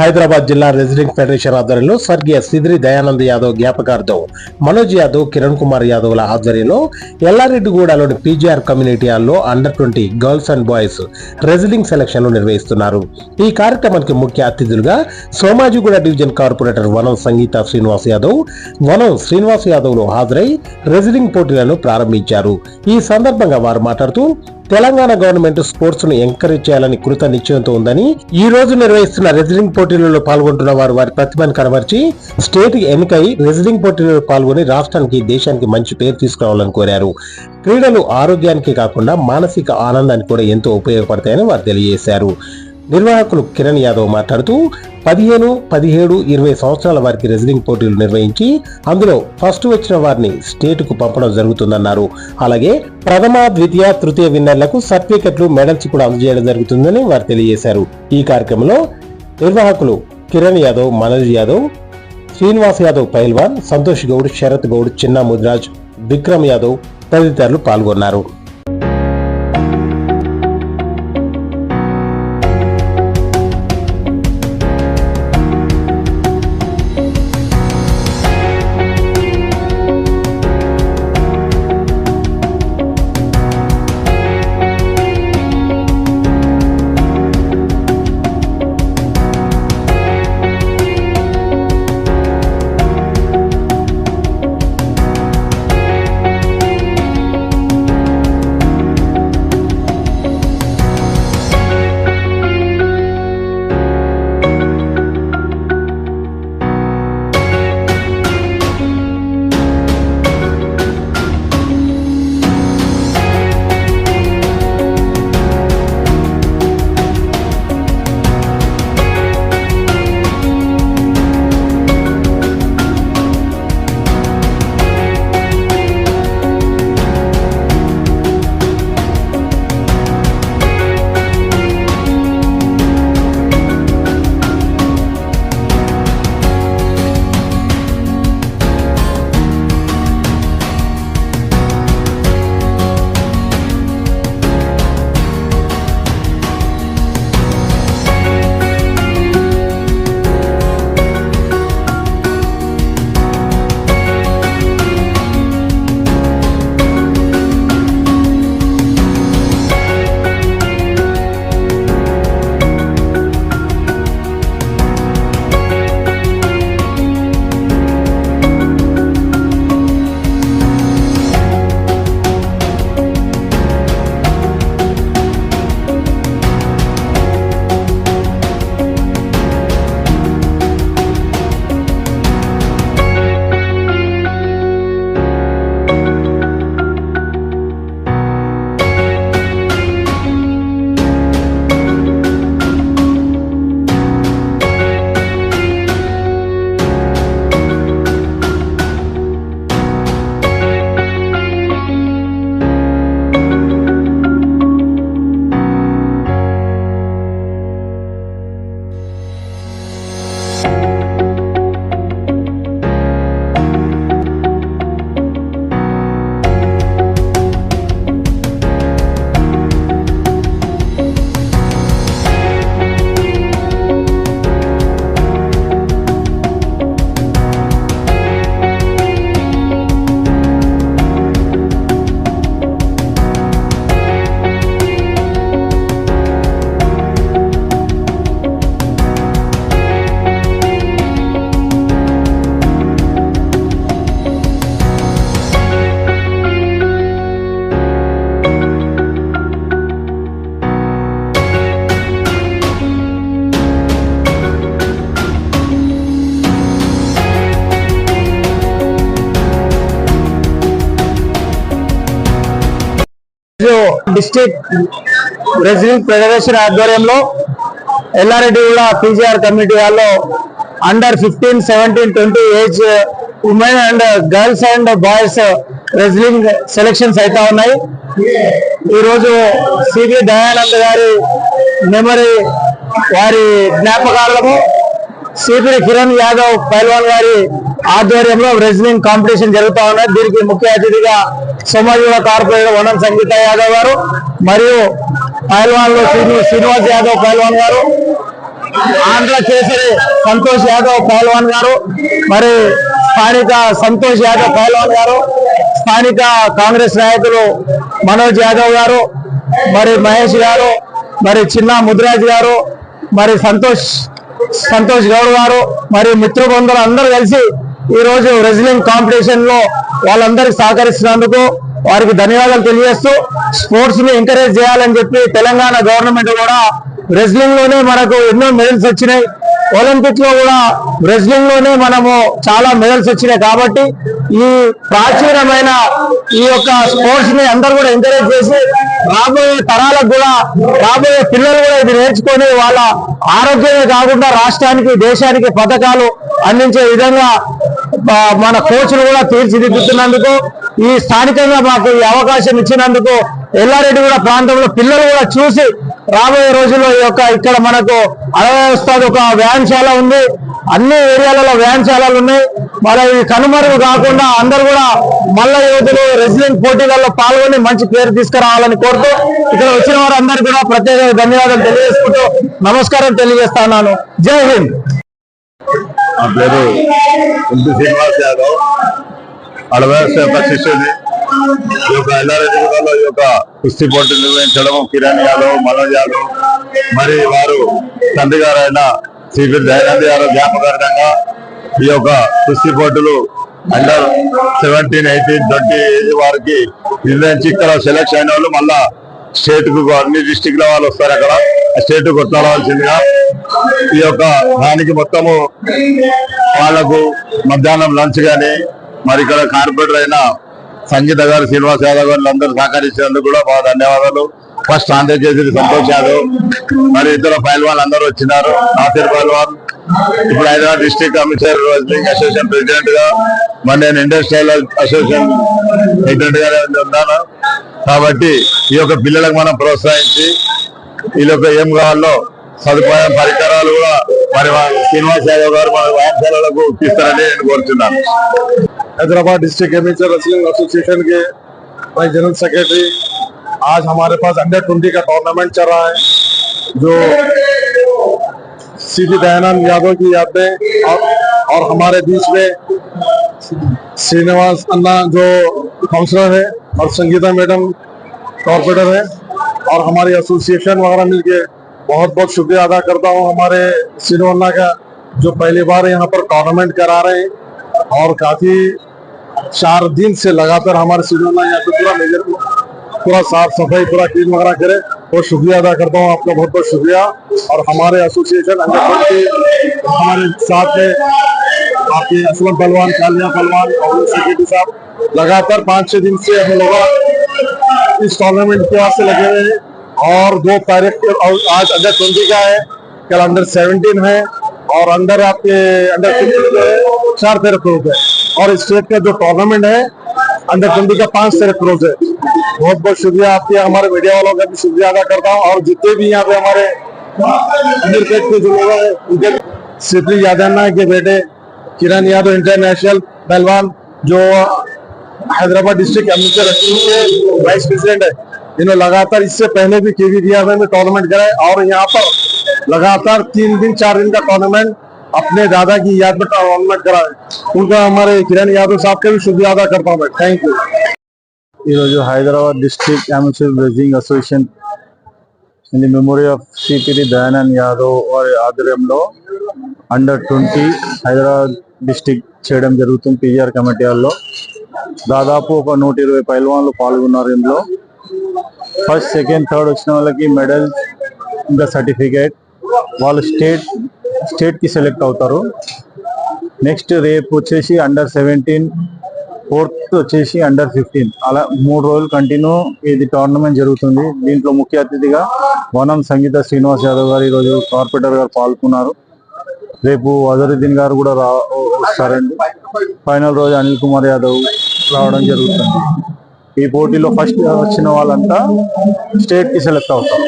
హైదరాబాద్ జిల్లా wrestling federation ఆధ్వర్యంలో స్వర్గీయ సిద్రి దయానంద్ యాదవ్ జ్ఞాపకార్థం మనోజ్ యాదవ్, కిరణ్ కుమార్ యాదవ్ల ఆధ్వర్యంలో ఎల్లారెడ్డిగూడలోని పీజీఆర్ కమ్యూనిటీ హాల్లో అండర్-20 గర్ల్స్ అండ్ బాయ్స్ రెజ్లింగ్ సెలక్షన్లు నిర్వహిస్తున్నారు. ఈ కార్యక్రమానికి ముఖ్య అతిథులుగా సోమాజిగూడ డివిజన్ కార్పొరేటర్ వనం సంగీత శ్రీనివాస్ యాదవ్లు హాజరై రెజ్లింగ్ పోటీలను ప్రారంభించారు. ఈ సందర్భంగా వారు మాట్లాడుతూ తెలంగాణ గవర్నమెంట్ స్పోర్ట్స్ ను ఎంకరేజ్ చేయాలని కృత నిశ్చయంతో ఉందని, ఈ రోజు నిర్వహిస్తున్న రెజ్లింగ్ పోటీలలో పాల్గొంటున్న వారు వారి ప్రతిభను కనబర్చి స్టేట్ ఎన్నికై రెజ్లింగ్ పోటీలలో పాల్గొని రాష్ట్రానికి, దేశానికి మంచి పేరు తీసుకురావాలని కోరారు. క్రీడలు ఆరోగ్యానికి కాకుండా మానసిక ఆనందానికి కూడా ఎంతో ఉపయోగపడతాయని వారు తెలియజేశారు. నిర్వాహకులు కిరణ్ యాదవ్ మాట్లాడుతూ 15, 17, 20 సంవత్సరాల వారికి రెజ్లింగ్ పోటీలు నిర్వహించి అందులో ఫస్ట్ వచ్చిన వారిని స్టేట్ కు పంపడం జరుగుతుందన్నారు. అలాగే ప్రథమ, ద్వితీయ, తృతీయ విన్నర్లకు సర్టిఫికెట్లు, మెడల్స్ కూడా అందజేయడం జరుగుతుందని వారు తెలియజేశారు. ఈ కార్యక్రమంలో నిర్వాహకులు కిరణ్ యాదవ్, మనోజ్ యాదవ్, శ్రీనివాస్ యాదవ్ పైల్వాన్, సంతోష్ గౌడ్, శరత్ గౌడ్, చిన్న ముద్రాజ్, విక్రమ్ యాదవ్ తదితరులు పాల్గొన్నారు. డిస్ట్రిక్ట్ రెజ్లింగ్ ఫెడరేషన్ ఆధ్వర్యంలో ఎల్లారెడ్డిగూడ పీజీఆర్ కమ్యూనిటీ హాల్లో under 15, 17, 20 age women and girls and boys wrestling selections అయితే ఉన్నాయి. ఈరోజు సిద్రి దయానంద్ గారి మెమరీ, వారి జ్ఞాపకాలను సిద్రి కిరణ్ యాదవ్ పైల్వాన్ గారి ఆధ్వర్యంలో రెజ్లింగ్ కాంపిటీషన్ జరుగుతూ ఉన్నాయి. దీనికి ముఖ్య అతిథిగా సోమాజిగూడ కార్పొరేటర్ వనం సంగీత యాదవ్ గారు మరియు పైల్వాన్లు శ్రీనివాస్ యాదవ్ పైల్వాన్ గారు, ఆంధ్ర కేసరి సంతోష్ యాదవ్ పహల్వాన్ గారు, మరి స్థానిక సంతోష్ యాదవ్ పహల్వాన్ గారు, స్థానిక కాంగ్రెస్ నాయకులు మనోజ్ యాదవ్ గారు, మరి మహేష్ గారు, మరి చిన్న ముద్రాజ్ గారు, మరి సంతోష్ గౌడ్ గారు, మరి మిత్ర బంధువులు అందరూ కలిసి ఈ రోజు రెజ్లింగ్ కాంపిటీషన్ లో వాళ్ళందరికీ సహకరిస్తున్నందుకు వారికి ధన్యవాదాలు తెలియజేస్తూ, స్పోర్ట్స్ ని ఎంకరేజ్ చేయాలని చెప్పి తెలంగాణ గవర్నమెంట్ కూడా రెజ్లింగ్ లోనే మనకు ఎన్నో మెడల్స్ వచ్చినాయి, ఒలింపిక్ లో కూడా రెజ్లింగ్ లోనే మనము చాలా మెడల్స్ వచ్చినాయి. కాబట్టి ఈ ప్రాచీనమైన ఈ యొక్క స్పోర్ట్స్ ని అందరూ కూడా ఎంకరేజ్ చేసి రాబోయే తరాలకు కూడా, రాబోయే పిల్లలు కూడా ఇది నేర్చుకొని వాళ్ళ ఆరోగ్యమే కాకుండా రాష్ట్రానికి దేశానికి పథకాలు అందించే విధంగా మన కోచ్లు కూడా తీర్చిదిద్దుతున్నందుకు, ఈ స్థానికంగా మాకు ఈ అవకాశం ఇచ్చినందుకు ఎల్లారెడ్డి కూడా ప్రాంతంలో పిల్లలు కూడా చూసి రాబోయే రోజుల్లో ఈ యొక్క ఇక్కడ మనకు అలవ్యవస్థ ఒక వ్యాయామశాల ఉంది, అన్ని ఏరియాలలో వ్యాయామశాలలు ఉన్నాయి. మరి ఈ కనుమరుగు కాకుండా అందరూ కూడా మల్ల యువతులు రెజ్లింగ్ పోటీలలో పాల్గొని మంచి పేరు తీసుకురావాలని కోరుతూ ఇక్కడ వచ్చిన వారు అందరికీ కూడా ప్రత్యేక ధన్యవాదాలు తెలియజేసుకుంటూ నమస్కారం తెలియజేస్తున్నాను. జై హింద్. నా పేరు ఎంపీ శ్రీనివాస్ యాదవ్, అడవ్యవస్థ యొక్క శిష్యుని. ఈ యొక్క ఎల్లారెడ్డి జిల్లాలో ఈ యొక్క కుస్తీ పోటీ నిర్వహించడం కిరణ్ యాదవ్, మనోజ్ యాదవ్, మరి వారు తండ్రి గారైన శ్రీ దయానంద్ యాదవ్ జ్ఞాపకార్థంగా ఈ యొక్క కుస్తీ పోటీలు అండర్ 17, 18, 20 ఏజ్ వారికి నిర్ణయించి ఇక్కడ సెలెక్ట్ అయిన వాళ్ళు మళ్ళా స్టేట్ కు అన్ని డిస్టిక్ లో వాళ్ళు వస్తారు, అక్కడ స్టేట్ కు కొట్లాడాల్సిందిగా. ఈ యొక్క దానికి మొత్తము వాళ్లకు మధ్యాహ్నం లంచ్ గాని, మరి ఇక్కడ కార్పొరేటర్ అయిన సంగీత గారు, శ్రీనివాస్ యాదవ్ గారు అందరూ సహకరించినందుకు కూడా బాగా ధన్యవాదాలు. ఫస్ట్ ఆంధ్ర కేసరి సంతోష్ యాదవ్, మరి ఇతర పైల్వాన్ అందరూ వచ్చినారు. నాసిర్ పైల్వాన్ ఇప్పుడు Hyderabad district commissioner wrestling association president గా, మరి నేను ఇండస్ట్రియల్ అసోసియేషన్ ప్రెసిడెంట్ గా ఉన్నాను. కాబట్టి ఈ యొక్క పిల్లలకు మనం ప్రోత్సహించి వీళ్ళకి ఏం కావాలో సదుపాయం పరికరాలు కూడా మరి శ్రీనివాస్ యాదవ్ గారు మన వ్యాయామశాలకు ఇప్పిస్తారని నేను కోరుతున్నాను. Hyderabad district amateur wrestling association के भाई जनरल सेक्रेटरी, आज हमारे पास अंडर 20 का टूर्नामेंट चल रहा है जो श्री दयानंद यादव की याद में, और हमारे बीच में श्रीनिवास अन्ना जो काउंसलर है और संगीता मैडम कॉर्पोरेटर है, और हमारी एसोसिएशन वगैरह मिलके बहुत बहुत शुक्रिया अदा करता हूँ हमारे श्रीनो अन्ना का, जो पहली बार यहाँ पर टूर्नामेंट करा रहे हैं और काफी 4 दिन से लगातार हमारे सीनियर यहाँ पे पूरा मेजर पूरा साफ सफाई पूरा क्लीन वगैरह करे, और शुक्रिया अदा करता हूँ आपका, बहुत बहुत शुक्रिया। और हमारे एसोसिएशन अंडर 20 हमारे साथ में आपके असलम पहलवान, कालिया पहलवान, कांग्रेस सेक्रेटरी साहब लगातार 5-6 दिन से हम लोग इस टूर्नामेंट के वास्ते लगे हुए हैं। और 2 तारीख आज अंडर 20 का है, कल अंडर 17 है, और अंडर आपके अंडर 15 जो है 4 तारीख रोज है, और स्टेट का जो टूर्नामेंट है अंडर 20 का 5 तारीख रोज है। बहुत बहुत शुक्रिया आपके, हमारे मीडिया वालों का भी शुक्रिया अदा करता हूँ, और जितने भी यहाँ पे हमारे क्रिकेट के जो लोग हैं उनके, श्री यादव के बेटे किरण यादव इंटरनेशनल पहलवान जो हैदराबाद डिस्ट्रिक्ट एमेचर रेसलिंग के वाइस प्रेसिडेंट है, इन्होंने लगातार इससे पहले भी केवी रियासत में टूर्नामेंट कराए, और यहाँ पर लगातार 3 दिन 4 दिन का टूर्नामेंट अपने दादा की याद में टूर्नामेंट कराए। उनका हमारे किरण यादव साहब का भी शुक्रिया अदा करता हूँ मैं। Thank you. Hyderabad district amateur wrestling association in the memory of Shri Dayanand Yadav వారి ఆధ్వర్యంలో అండర్ 20 హైదరాబాద్ డిస్ట్రిక్ట్ చేయడం జరుగుతుంది. పీజీఆర్ కమిటీ హాల్లో దాదాపు ఒక 120 పైల్వాన్లు పాల్గొన్నారు. ఇందులో ఫస్ట్, సెకండ్, థర్డ్ వచ్చిన వాళ్ళకి మెడల్ ఇంకా సర్టిఫికేట్, వాళ్ళు స్టేట్ కి సెలెక్ట్ అవుతారు. నెక్స్ట్ రేపు వచ్చేసి అండర్ 17, 4th వచ్చేసి అండర్ 15, అలా 3 రోజులు కంటిన్యూ ఇది టోర్నమెంట్ జరుగుతుంది. దీంట్లో ముఖ్య అతిథిగా వనం సంగీత శ్రీనివాస్ యాదవ్ గారు ఈరోజు కార్పొరేటర్ గారు పాల్గొన్నారు. రేపు అజరుద్దీన్ గారు కూడా వస్తారండి. ఫైనల్ రోజు అనిల్ కుమార్ యాదవ్ రావడం జరుగుతుంది. ఈ పోటీలో ఫస్ట్ వచ్చిన వాళ్ళంతా స్టేట్ కి సెలెక్ట్ అవుతారు.